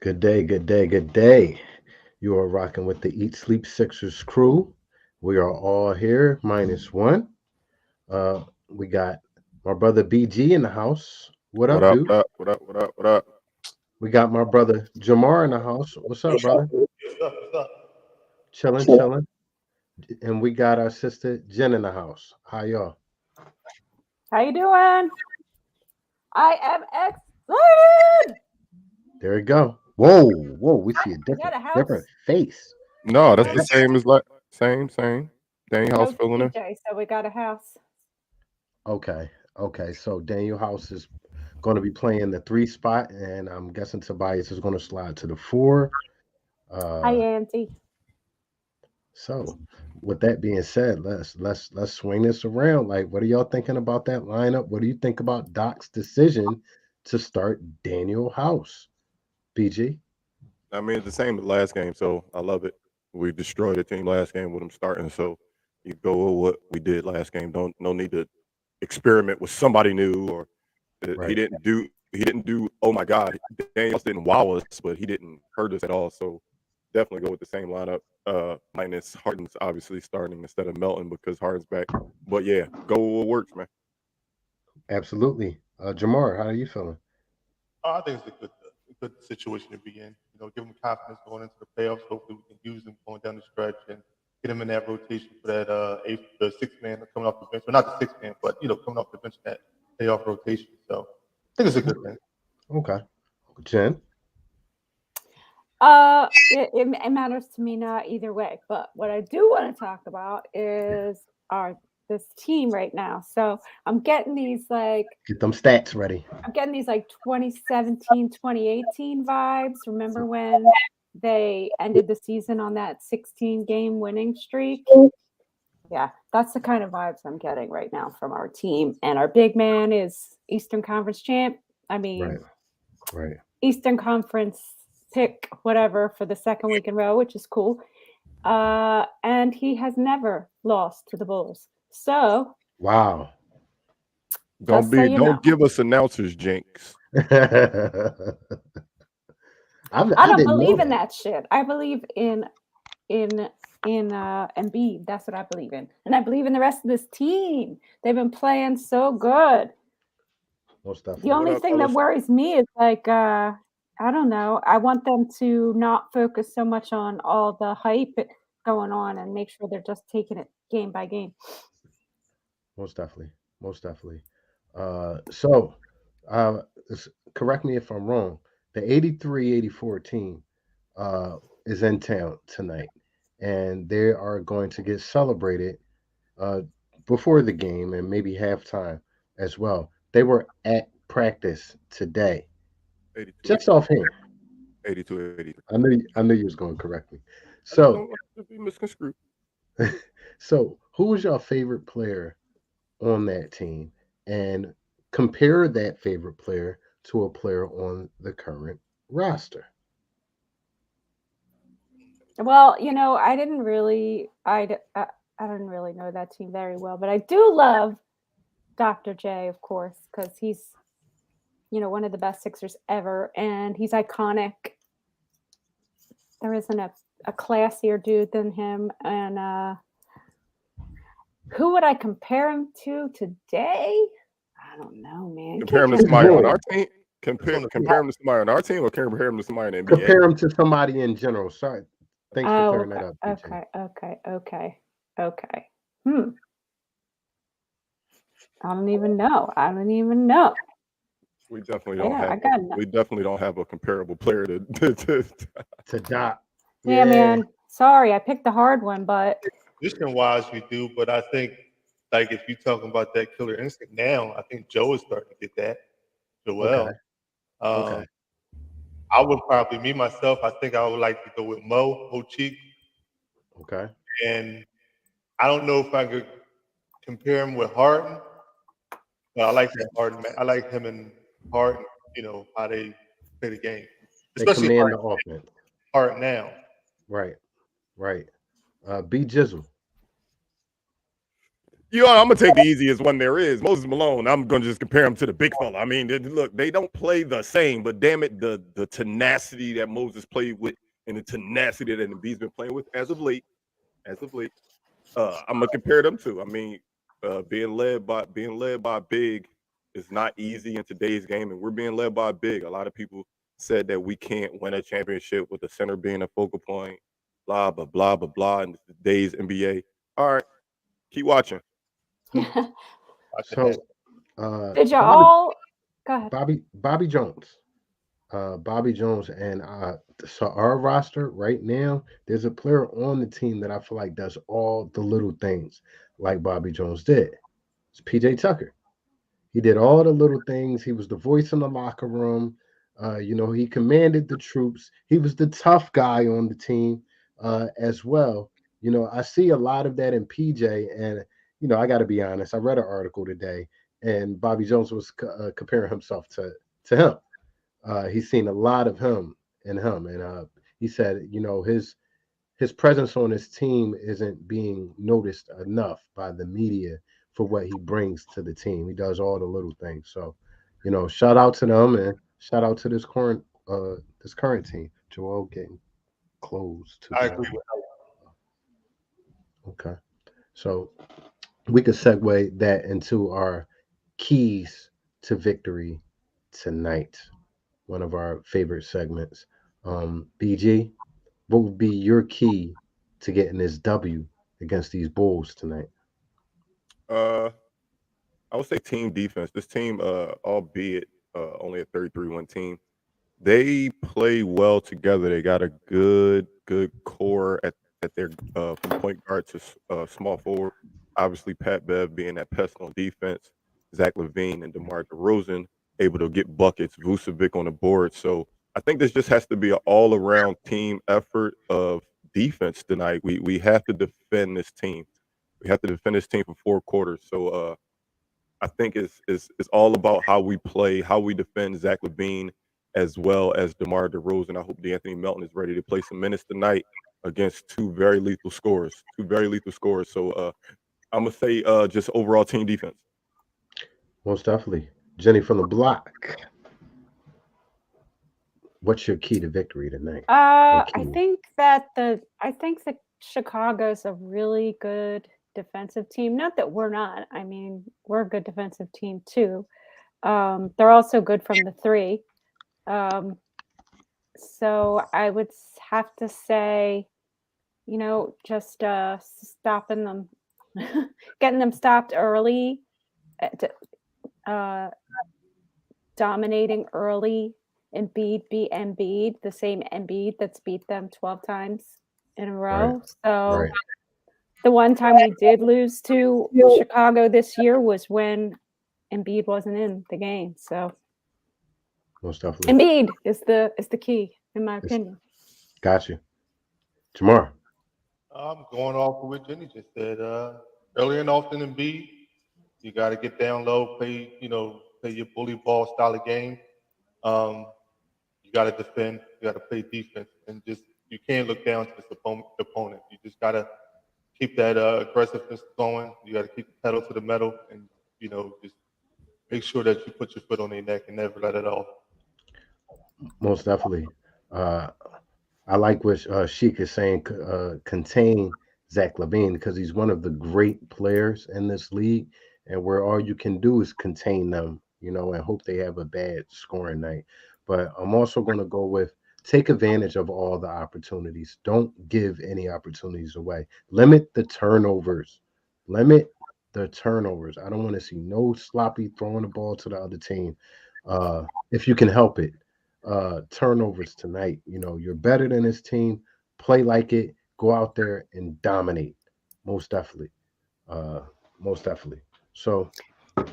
Good day, good day, good day. You are rocking with the Eat Sleep Sixers crew. We are all here, minus one. We got my brother BG in the house. What What up, up? dude? What up? What up? What up? What up? We got my brother Jamar in the house. What's up, What's up? brother? What's up? What's up? Chilling, chilling. And we got our sister Jen in the house. How y'all? How you doing? I am excited. There we go. Whoa, whoa. We see a We got a house. different face. No, that's No, the same as like same. Daniel no House filling in. TJ, so we got a house. Okay, okay. So Daniel House is going to be playing the three spot, and I'm guessing Tobias is going to slide to the four. Hi, Uh, Auntie. so with that being said, let's swing this around. Like, what are y'all thinking about that lineup? What do you think about Doc's decision to start Daniel House? PG? I mean, it's the same as last game, so I love it. We destroyed the team last game with him starting, so you go with what we did last game. Don't no need to experiment with somebody new or he Right. didn't do. Oh my God, Daniels didn't wow us, but he didn't hurt us at all. So definitely go with the same lineup. Minus Harden's obviously starting instead of Melton because Harden's back. But yeah, go with what works, man. Absolutely. Jamar, how are you feeling? I think it's a good situation to be in. Give them confidence going into the playoffs. Hopefully, we can use them going down the stretch and get them in that rotation for that the sixth man coming off the bench. Well, not the sixth man, but coming off the bench in that playoff rotation. So I think it's a good thing. Okay. Jen? It matters to me not either way. But what I do want to talk about is our this team right now. So I'm getting these Get them stats ready. 2017, 2018 vibes. Remember when they ended the season on that 16 game winning streak? Yeah, that's the kind of vibes I'm getting right now from our team. And our big man is Eastern Conference champ. I mean, Right. Right. Eastern Conference pick, whatever, for the second week in a row, which is cool. And he has never lost to the Bulls. So Wow. just so you know, Don't give us announcers jinx. I don't didn't know believe in that. that shit. I believe in Embiid. That's what I believe in, and I believe in the rest of this team. They've been playing so good. Most The definitely. only What up, thing that fellas? worries me is I don't know. I want them to not focus so much on all the hype going on and make sure they're just taking it game by game. Most definitely. Most definitely. So, uh, correct me if I'm wrong. The 83-84 team is in town tonight, and they are going to get celebrated uh, before the game and maybe halftime as well. They were at practice today, 82, just offhand. 82, 83. I knew you was going to correct me. I just So, don't want to be misconstrued. so who was your favorite player on that team, and compare that favorite player to a player on the current roster? Well, I didn't really know that team very well, but I do love Dr. J, of course, because he's one of the best Sixers ever, and he's iconic. There isn't a classier dude than him. And who would I compare him to today? I don't know, man. Compare him to It's somebody on bold. our team. Compare him to somebody on our team, or compare him to somebody in the NBA. Compare him to somebody in general. Sorry. Thanks for Oh, clearing that up, PJ. okay. I don't even know. We definitely don't Yeah, I have a got no. we definitely don't have a comparable player to To Doc. Yeah, Yeah. man. Sorry, I picked the hard one, but Position wise, we do, but I think if you're talking about that killer instinct now, I think Joe is starting to get that. Okay. Joel. Okay. I would probably, me myself, I think I would like to go with Mo Cheek. Okay. And I don't know if I could compare him with Harden, but I like that Harden man. I like him and Harden, how they play the game. They Especially command the offense. Harden now. Right. Right. B Jizzle. I'm gonna take the easiest one there is. Moses Malone. I'm gonna just compare him to the big fella. I mean, look, they don't play the same, but damn it, the tenacity that Moses played with and the tenacity that Embiid's been playing with as of late, I'm gonna compare them to. I mean, being led by a big is not easy in today's game, and we're being led by a big. A lot of people said that we can't win a championship with the center being a focal point, blah blah blah blah blah. In today's NBA, all right, keep watching. So, Did you Bobby all go ahead? Bobby Jones. Bobby Jones, and so our roster right now, there's a player on the team that I feel like does all the little things like Bobby Jones did. It's PJ Tucker. He did all the little things. He was the voice in the locker room. He commanded the troops. He was the tough guy on the team as well. I see a lot of that in PJ, and I got to be honest. I read an article today, and Bobby Jones was comparing himself to him. He's seen a lot of him in him, and he said, his presence on his team isn't being noticed enough by the media for what he brings to the team. He does all the little things. So, shout out to them and shout out to this current team. Joel getting close to I the agree with okay. So we could segue that into our keys to victory tonight. One of our favorite segments. BG, what would be your key to getting this W against these Bulls tonight? Uh, I would say team defense. This team, albeit only a 33-1 team, they play well together. They got a good core at their from point guard to small forward. Obviously, Pat Bev being that pest on defense, Zach Levine and DeMar DeRozan able to get buckets, Vucevic on the board. So I think this just has to be an all around team effort of defense tonight. We have to defend this team. We have to defend this team for 4 quarters. So I think it's all about how we play, how we defend Zach Levine, as well as DeMar DeRozan. I hope DeAnthony Melton is ready to play some minutes tonight against two very lethal scorers. Two very lethal scorers. So I'm gonna say just overall team defense. Most definitely. Jenny from the block. What's your key to victory tonight? Or I key? think that Chicago's a really good defensive team. Not that we're not. I mean, we're a good defensive team too. They're also good from the three. Um, so I would have to say, just stopping them, getting them stopped early, uh, dominating early. Embiid beat Embiid, the same Embiid that's beat them 12 times in a Right, row. So right. the one time we did lose to Chicago this year was when Embiid wasn't in the game. So Most definitely. Embiid is the key, in my It's, opinion. got you. Jamar. I'm going off of what Jenny just said. Early and often in B, you got to get down low, play your bully ball style of game. Um, you got to defend, you got to play defense, and just you can't look down to this opponent. You just got to keep that aggressiveness going. You got to keep the pedal to the metal, and just make sure that you put your foot on their neck and never let it off. Most definitely. Uh, I like what Sheik is saying. Contain Zach Levine because he's one of the great players in this league, and where all you can do is contain them, and hope they have a bad scoring night. But I'm also going to go with take advantage of all the opportunities. Don't give any opportunities away. Limit the turnovers. Limit the turnovers. I don't want to see no sloppy throwing the ball to the other team. If you can help it, turnovers tonight. You're better than this team. Play like it. Go out there and dominate. Most definitely. Uh, most definitely. So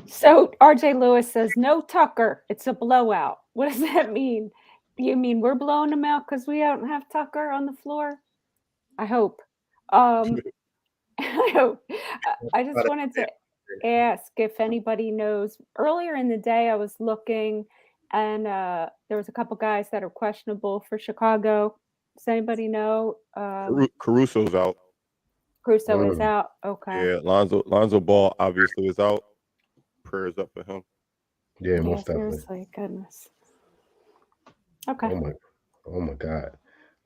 So RJ Lewis says, no Tucker. It's a blowout. What does that mean? You mean we're blowing them out because we don't have Tucker on the floor? I hope. Um, I hope. I just wanted to ask if anybody knows. Earlier in the day, I was looking, and there was a couple guys that are questionable for Chicago. Does anybody know? Caruso's out. Crusoe One is of them. out. Okay. Yeah, Lonzo Ball obviously is out. Prayers up for him. Yeah, Yeah, most definitely. seriously. Goodness. Okay. Oh my God.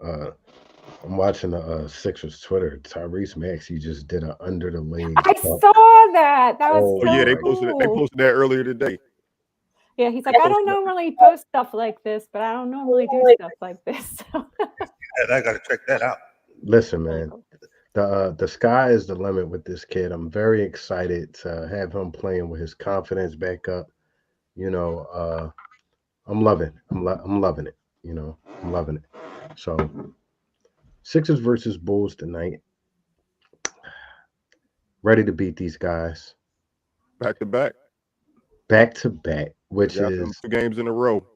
Uh, I'm watching the Sixers Twitter. Tyrese Maxey just did a under the leg I dunk. saw that. That was Oh Oh yeah, so they my posted cool. that earlier today. Yeah, he's They like, I don't posted that. normally post stuff like this, but I don't normally do stuff like this. So And I got to check that out. Listen, really man. cool. The sky is the limit with this kid. I'm very excited to have him playing with his confidence back up. You know, I'm loving. I'm loving it. You know, I'm loving it. So Sixers versus Bulls tonight. Ready to beat these guys Back to back. back to back, They which got them is 2 games in a row. Be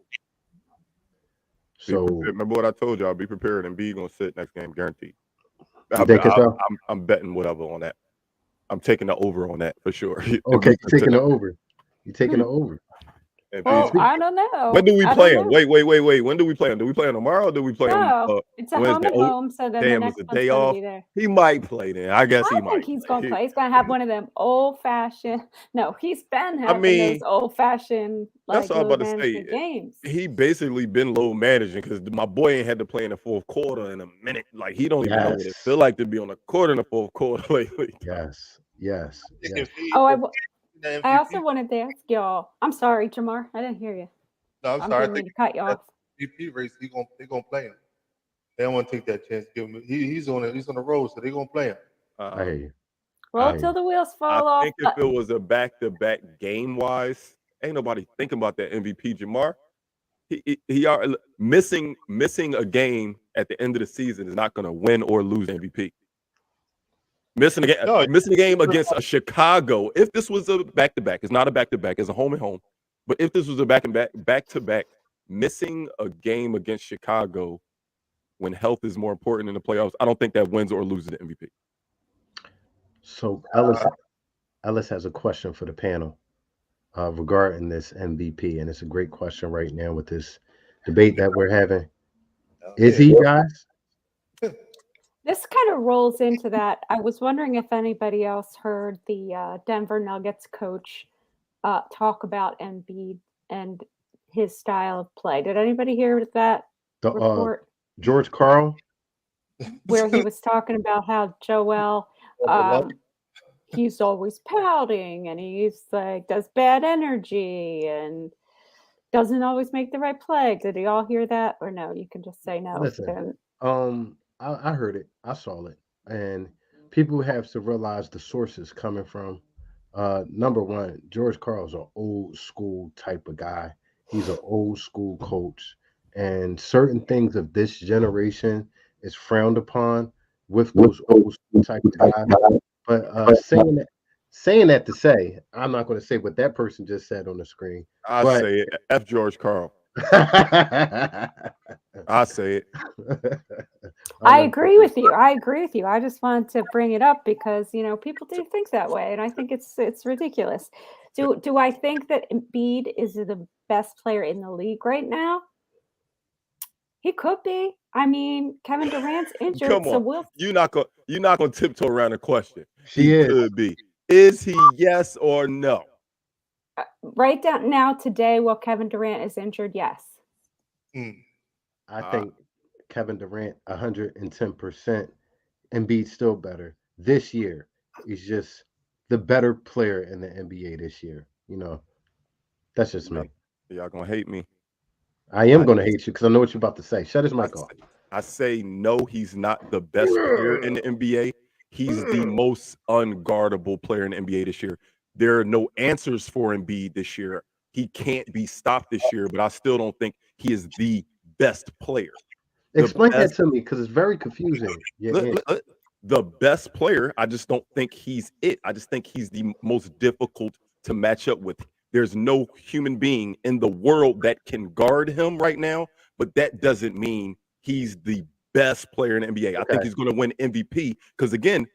prepared. so. Remember what I told y'all. Be prepared, and B gonna sit next game, guaranteed. You think it's up? I'm betting whatever on that. I'm taking the over on that for sure. Okay, you're taking it over. You're taking it over. And And B, Well, speak, I don't know. when do we I play don't them? know. Wait. When do we play them? Do we play them tomorrow? Or do we play them No, it's a home Wednesday? and Oh, home, so then the damn, it's next a one's day going to off. be there. He might play then. I guess I he think might he's play. going to play. He's going to have one of them old-fashioned. No, he's been I having those mean, old-fashioned that's like all I'm load about to say. management games. He basically been low managing because my boy ain't had to play in the fourth quarter in a minute. Like he don't even know what it yes, feel like to be on the court in the fourth quarter lately. yes, yes, They yes. can feed Oh, the I MVP. also wanted to ask y'all. I'm sorry, Jamar. I didn't hear you. No, I'm I sorry. I didn't mean think to cut you that off. MVP race, they're gonna play him. They don't want to take that chance. Give him. He's on the road, so they're gonna play him. I hear you. Roll I hear till you. the wheels I fall off. think if it was a back-to-back game-wise, ain't nobody thinking about that MVP. Jamar, he are missing a game at the end of the season is not going to win or lose MVP. Missing No, a game against a Chicago. If this was a back-to-back, it's not a back-to-back, it's a home and home. But if this was a back-to-back, missing a game against Chicago when health is more important in the playoffs, I don't think that wins or loses the MVP. So Ellis has a question for the panel regarding this MVP, and it's a great question right now with this debate that we're having. Is he, guys? This kind of rolls into that. I was wondering if anybody else heard the Denver Nuggets coach talk about Embiid and his style of play. Did anybody hear that The report George Carl. where he was talking about how Joel, he's always pouting and he's like does bad energy and doesn't always make the right play. Did you all hear that or no? You can just say no. Listen, I heard it, I saw it, and people have to realize the sources coming from. Number one, George Carl's an old school type of guy. He's an old school coach, and certain things of this generation is frowned upon with those old school type of guys. But saying that to say, I'm not going to say what that person just said on the screen, I but say it. F George Carl. I I say it. I agree with you. I agree with you. I just wanted to bring it up because people do think that way, and I think it's ridiculous. Do I think that Embiid is the best player in the league right now? He could be. I mean, Kevin Durant's injured, Come so on. we'll You're not gonna tiptoe around the question. She He is. could be. Is he yes or no? right down now today while Kevin Durant is injured. Yes. I think Kevin Durant 110%. Embiid's still better this year. He's just the better player in the NBA this year. That's just me. Y'all gonna hate me. I am going to hate you because I know what you're about to say. Shut his mic off. I say no, he's not the best player in the NBA. He's the most unguardable player in the NBA this year. There are no answers for Embiid this year. He can't be stopped this year, but I still don't think he is the best player. Explain that to me because it's very confusing. The best player, I just don't think he's it. I just think he's the most difficult to match up with. There's no human being in the world that can guard him right now, but that doesn't mean he's the best player in the NBA. I think he's going to win MVP because, again,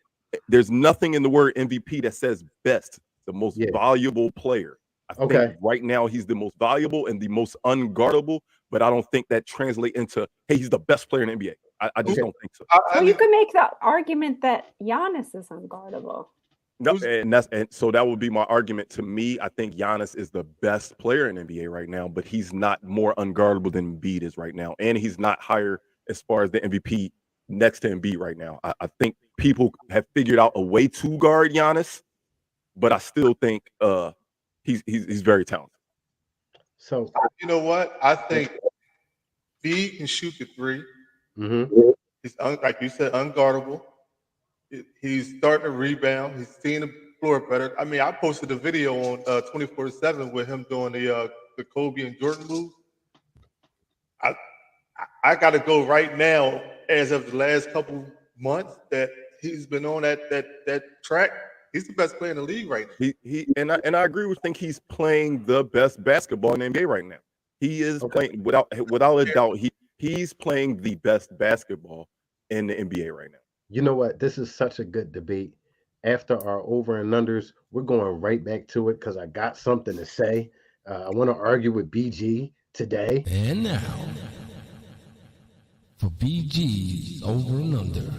there's nothing in the word MVP that says best, the most valuable player. I Okay. think right now he's the most valuable and the most unguardable, but I don't think that translates into, hey, he's the best player in the NBA. I just Okay. don't think so. Well, you could make the argument that Giannis is unguardable. No, and so that would be my argument. To me, I think Giannis is the best player in NBA right now, but he's not more unguardable than Embiid is right now, and he's not higher as far as the MVP next to Embiid right now. I think people have figured out a way to guard Giannis, but I still think he's very talented. So You know what? I think B can shoot the three. mhm. He's like you said, unguardable. He's starting to rebound. He's seeing the floor better. I mean, I posted a video on 24/7 with him doing the Kobe and Jordan move. I got to go right now. As of the last couple months, that he's been on that track. He's the best player in the league right now. I agree with think he's playing the best basketball in the NBA right now. He is Okay. playing without a doubt. He's playing the best basketball in the NBA right now. You know what? This is such a good debate. After our over and unders, we're going right back to it because I got something to say. I want to argue with BG today. And now, for BG's over and under.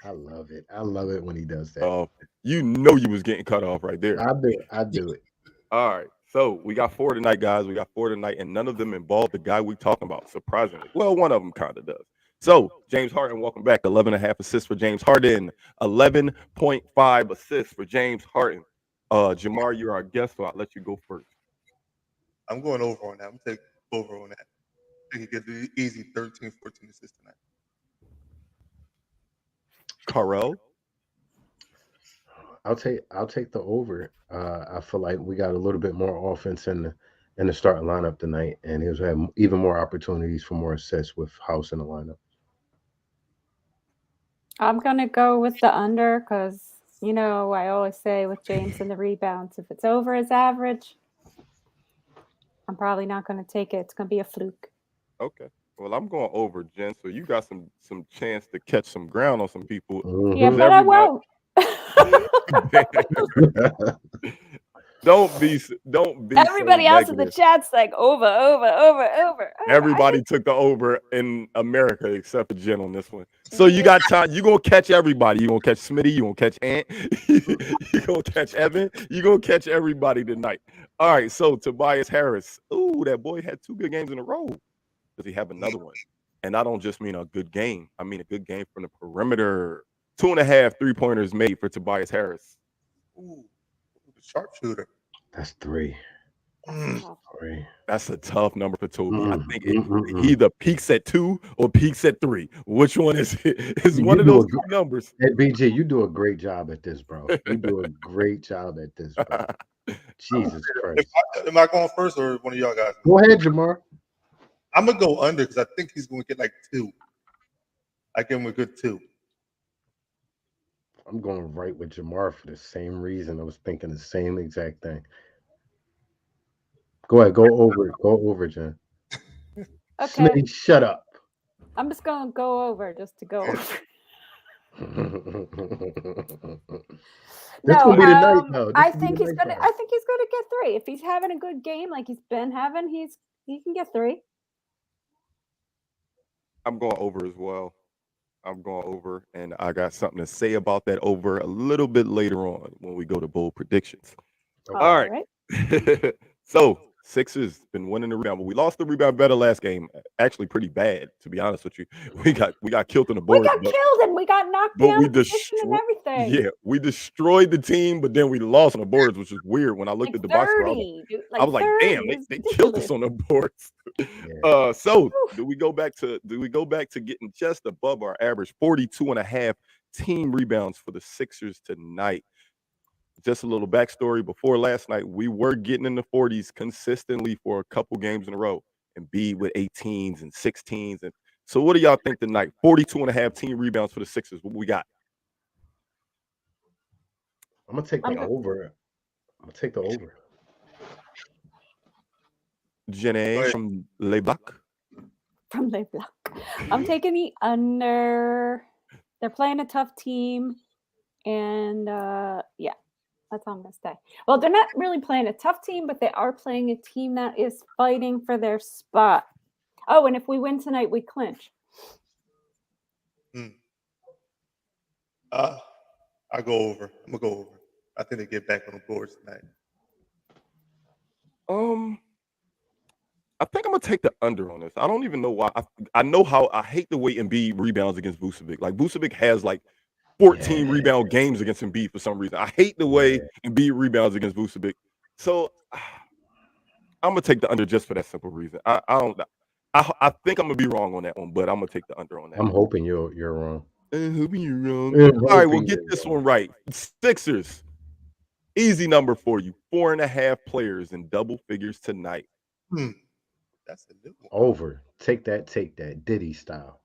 I love it. I love it when he does that. You know you was getting cut off right there. I do it. I do it. All right. So we got 4 tonight, guys. We got 4 tonight, and none of them involve the guy we talking about, surprisingly. Well, one of them kind of does. So, James Harden, welcome back. 11.5 assists for James Harden. 11.5 assists for James Harden. Jamar, you're our guest, so I'll let you go first. I'm going over on that. I'm taking over on that. I think he get the easy 13, 14 assists tonight. Carell? I'll take the over. I feel like we got a little bit more offense in the starting lineup tonight, and he'll have even more opportunities for more assists with House in the lineup. I'm gonna go with the under because I always say with James and the rebounds, if it's over his average, I'm probably not gonna take it. It's gonna be a fluke. Okay. Well, I'm going over, Jen. So you got some chance to catch some ground on some people. Mhm. Yeah, but I won't. Don't be. Everybody else in the chat's like over. Everybody took the over in America except for Jen on this one. So you got time. You're gonna catch everybody. You're gonna catch Smitty. You're gonna catch Ant. You're gonna catch Evan. You're gonna catch everybody tonight. All right. So Tobias Harris. Ooh, that boy had 2 good games in a row. Does he have another one? And I don't just mean a good game. I mean a good game from the perimeter. 2.5 3-pointers made for Tobias Harris. Ooh, the sharpshooter. That's 3. Mm. 3. That's a tough number for Toby. I think he either peaks at 2 or peaks at 3. Which one is it? It's one of those 2 numbers. Hey, BG, you do a great job at this, bro. You do a great job at this, bro. Jesus Christ. Am I going first or one of y'all guys? Go ahead, Jamar. I'm gonna go under because I think he's gonna get like 2. I give him a good 2. I'm going right with Jamar for the same reason. I was thinking the same exact thing. Go ahead, go over, Jen. Okay. Smitty, shut up. I'm just gonna go over just to go over. This gonna be the night, though. I think he's gonna get 3. If he's having a good game like he's been having, he can get 3. I'm going over as well. I'm going over, and I got something to say about that over a little bit later on when we go to bold predictions. Okay. All right. So Sixers been winning the rebound, but we lost the rebound battle last game. Actually, pretty bad, to be honest with you. We got killed on the board. We got killed and we got knocked down and everything. Yeah, we destroyed the team, but then we lost on the boards, which is weird. When I looked at the box score, I was like, damn, they killed us on the boards. Yeah. So do we go back to getting just above our average 42.5 team rebounds for the Sixers tonight? Just a little backstory. Before last night, we were getting in the 40s consistently for a couple games in a row, and B with 18s and 16s. And so what do y'all think tonight? 42.5 team rebounds for the Sixers. What we got? I'm gonna take the over. Jenny from Le Bloc. From Le Bloc. I'm taking the under. They're playing a tough team. And yeah. That's how I'm going to stay. Well, they're not really playing a tough team, but they are playing a team that is fighting for their spot. Oh, and if we win tonight, we clinch. I go over. I'm gonna go over. I think they get back on the boards tonight. I think I'm gonna take the under on this. I don't even know why. I know how I hate the way Embiid rebounds against Vucevic. Like Vucevic has like 14 rebound games against Embiid for some reason. I hate the way Embiid rebounds against Vucevic. So I'm gonna take the under just for that simple reason. I think I'm gonna be wrong on that one, but I'm gonna take the under on that. I'm hoping you're wrong. I'm hoping you're wrong. All right, we'll get this one right. Sixers. Easy number for you. 4.5 players in double figures tonight. That's a new one. Over. Take that. Diddy style.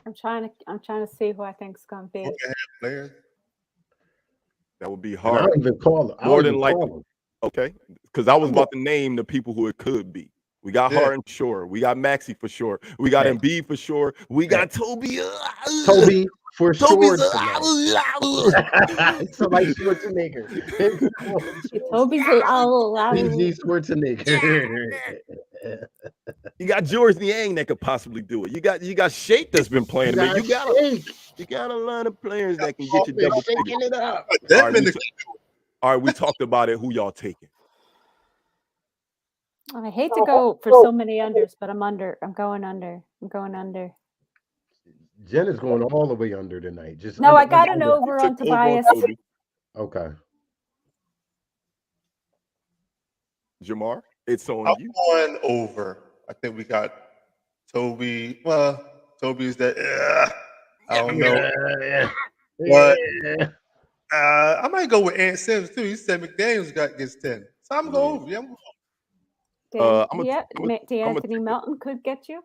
I'm trying to see who I think is going to be. 4.5 players. That would be And I hard. don't even call it. More than likely. Okay. Because I was about to name the people who it could be. We got Harden for sure. We got Maxey for sure. We got Embiid for sure. We got Toby. Toby for Toby's sure. Somebody Schwarzenegger. Toby's PG Schwarzenegger. You got George Niang that could possibly do it. You got Shake that's been playing. You got a lot of players that can get you double shaking it up. All right, we talked about it. Who y'all taking? I hate to go for so many unders, but I'm under. I'm going under. Jen is going all the way under tonight. I got an over on Tobias. Okay. Jamar, it's on you. I'm going over. I think we got Toby. Well, Toby's that. I don't know. But I might go with Ant Sims too. He said McDaniels gets 10. So I'm going over. Yeah, D'Anthony Melton could get you.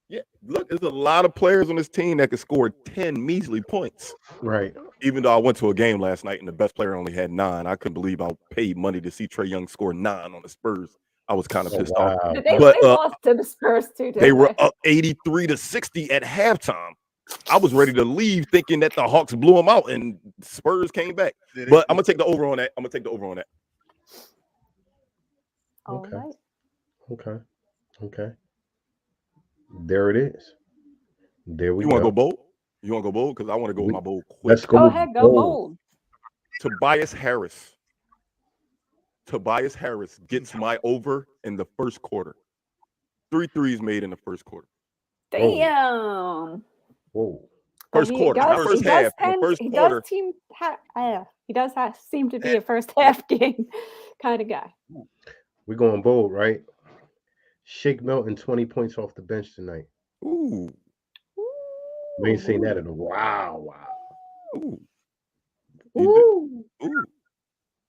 Yeah, look, there's a lot of players on this team that could score 10 measly points. Right. Even though I went to a game last night and the best player only had 9, I couldn't believe I paid money to see Trae Young score 9 on the Spurs. I was kind of pissed off. They lost to the Spurs too. They were up 83-60 at halftime. I was ready to leave, thinking that the Hawks blew them out, and Spurs came back. But I'm gonna take the over on that. All right. Okay. There it is. There we go. You want to go bold? You want to go bold? Because I want to go with my bold quick. Let's go. Go ahead, go bold. Tobias Harris gets my over in the first quarter. 3 threes made in the first quarter. Damn. Whoa. First quarter, not first half. The first quarter. He does seem to be a first half game kind of guy. We're going bold, right? Shake Milton 20 points off the bench tonight. Ooh. We ain't seen that in a while. Ooh.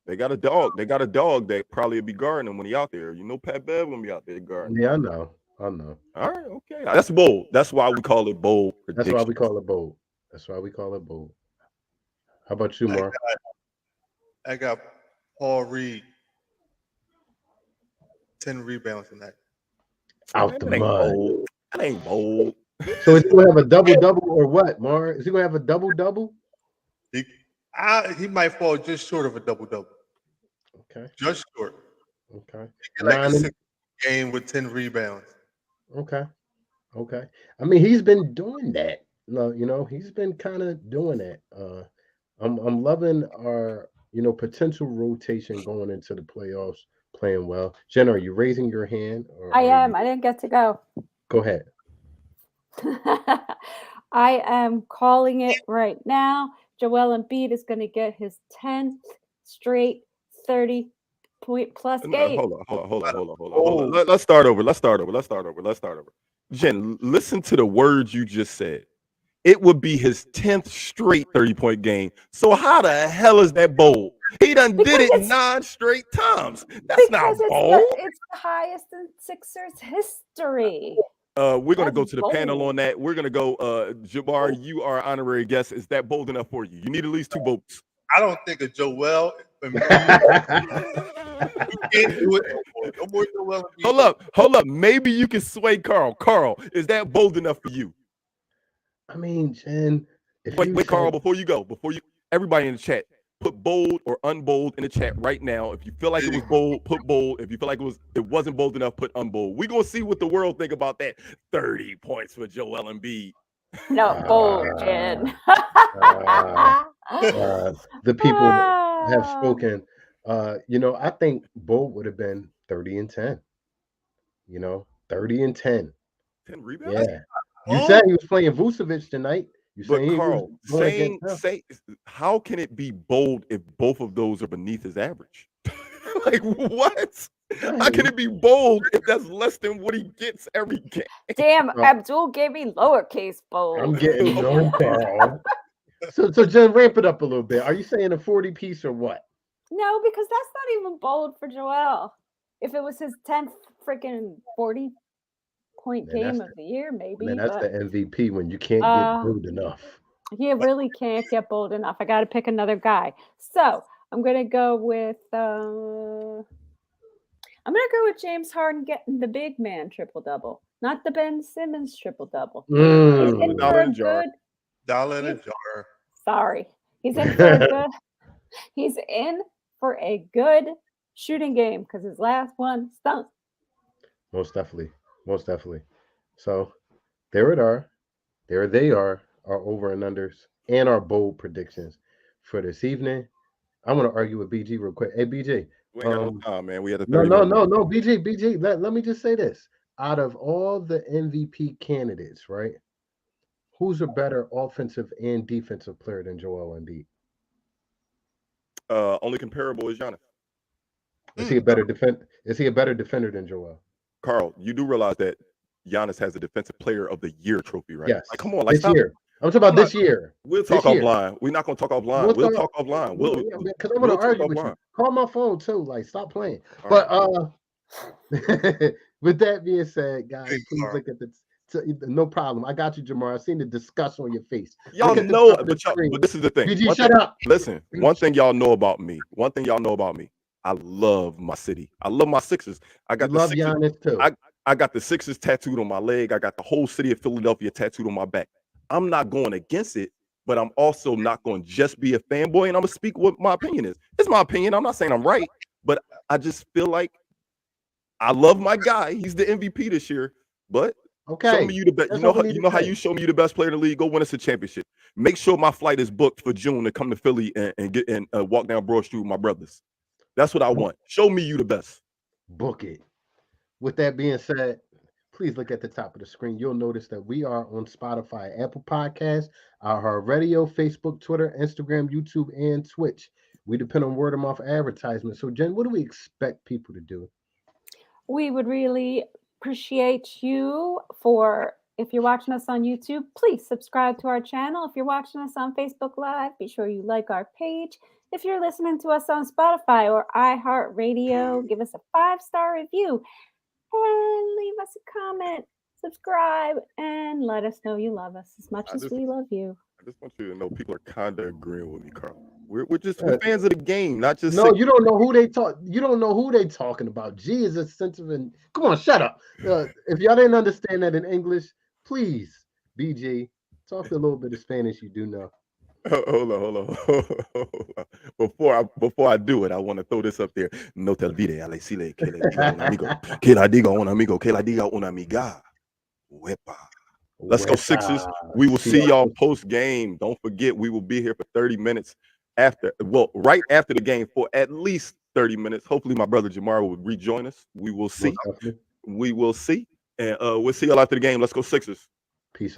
They got a dog. That probably will be guarding him when he out there. You know, Pat Bev will be out there guarding. Yeah, I know. All right, okay. That's bold. That's why we call it bold. That's why we call it bold. How about you, Mark? I got Paul Reed. 10 rebounds tonight. Out the mud. That ain't bold. So is he gonna have a double or what, Mar? Is he gonna have a double? He might fall just short of a double. Okay. Just short. Okay. Like a game with 10 rebounds. Okay. I mean, he's been doing that. No, he's been kind of doing that. I'm loving our, potential rotation going into the playoffs, playing well. Jen, are you raising your hand? I am. I didn't get to go. Go ahead. I am calling it right now. Joel Embiid is going to get his 10th straight 30-point plus game. Hold on. Let's start over. Jen, listen to the words you just said. It would be his 10th straight 30-point game. So how the hell is that bold? He done did it 9 straight times. That's not bold. It's the highest in Sixers history. We're going to go to the panel on that. We're going to go, Jabbar, you are honorary guest. Is that bold enough for you? You need at least 2 votes. I don't think of Joel. You can't do it no more Joel. Hold up. Maybe you can sway Carl. Carl, is that bold enough for you? I mean, Jen. Wait, Carl, before you go. everybody in the chat, put bold or unbold in the chat right now. If you feel like it was bold, put bold. If you feel like it wasn't bold enough, put unbold. We're gonna see what the world think about that. 30 points for Joel Embiid. No, bold, Jen. The people have spoken. I think Bolt would have been 30 and 10. 30 and 10. 10 rebounds. Yeah. You said he was playing Vucevic tonight. You But saying he Carl, was going against him? how can it be bold if both of those are beneath his average? Like what? How can it be bold if that's less than what he gets every game? Damn, Abdul gave me lowercase bold. I'm getting no Carl. So Jen, ramp it up a little bit. Are you saying a 40 piece or what? No, because that's not even bold for Joel. If it was his 10th freaking 40-point game of the year, maybe. Man, that's but, the MVP when you can't get bold enough. You really can't get bold enough. I got to pick another guy. So I'm going to go with James Harden getting the big man triple-double, not the Ben Simmons triple-double. He's in for a good dollar in a jar. Sorry. He's in for a good he's in for a good shooting game because his last one stunk. Most definitely. So there they are, our over and unders and our bold predictions for this evening. I want to argue with BG real quick. Hey BG. We ain't got no time, man. We had a No, BG. Let me just say this. Out of all the MVP candidates, right? Who's a better offensive and defensive player than Joel Embiid? Only comparable is Giannis. Is he a better defender than Joel? Carl, you do realize that Giannis has a Defensive Player of the Year trophy, right? Yes. Like, come on, like this year. I'm talking about this year. We'll talk offline. We're not gonna talk offline. We'll talk offline. Because I'm gonna argue with you. Call my phone too. Like, stop playing. But with that being said, guys, please look at no problem. I got you, Jamar. I seen the disgust on your face. Y'all know, but this is the thing. BG, shut up. Listen, one thing y'all know about me. I love my city. I love my Sixers. I got love Giannis too. I got the Sixers tattooed on my leg. I got the whole city of Philadelphia tattooed on my back. I'm not going against it, but I'm also not going to just be a fanboy, and I'm going to speak what my opinion is. It's my opinion. I'm not saying I'm right, but I just feel like I love my guy. He's the MVP this year, but show me you the best. You know how you show me you the best player in the league? Go win us a championship. Make sure my flight is booked for June to come to Philly and walk down Broad Street with my brothers. That's what I want. Show me you the best. Book it. With that being said, please look at the top of the screen. You'll notice that we are on Spotify, Apple Podcasts, our radio, Facebook, Twitter, Instagram, YouTube, and Twitch. We depend on word of mouth advertisement. So, Jen, what do we expect people to do? We would really appreciate you if you're watching us on YouTube, please subscribe to our channel. If you're watching us on Facebook Live, be sure you like our page. If you're listening to us on Spotify or iHeartRadio, give us a 5-star review and leave us a comment, subscribe, and let us know you love us as much as we love you. I just want you to know people are kind of agreeing with me, Carl. We're fans of the game, not just you don't know who they talk. You don't know who they talking about. G is a sensitive. Come on, shut up. If y'all didn't understand that in English, please, BG, talk a little bit of Spanish. You do know. Hold on. Before I do it, I want to throw this up there. No te olvides a decirle que le diga a un amigo, que la diga a un amigo, que la diga a una amiga. Wepa. Let's go Sixers. We will see y'all post game. Don't forget, we will be here for 30 minutes right after the game for at least 30 minutes. Hopefully, my brother Jamar will rejoin us. We will see. And we'll see y'all after the game. Let's go Sixers.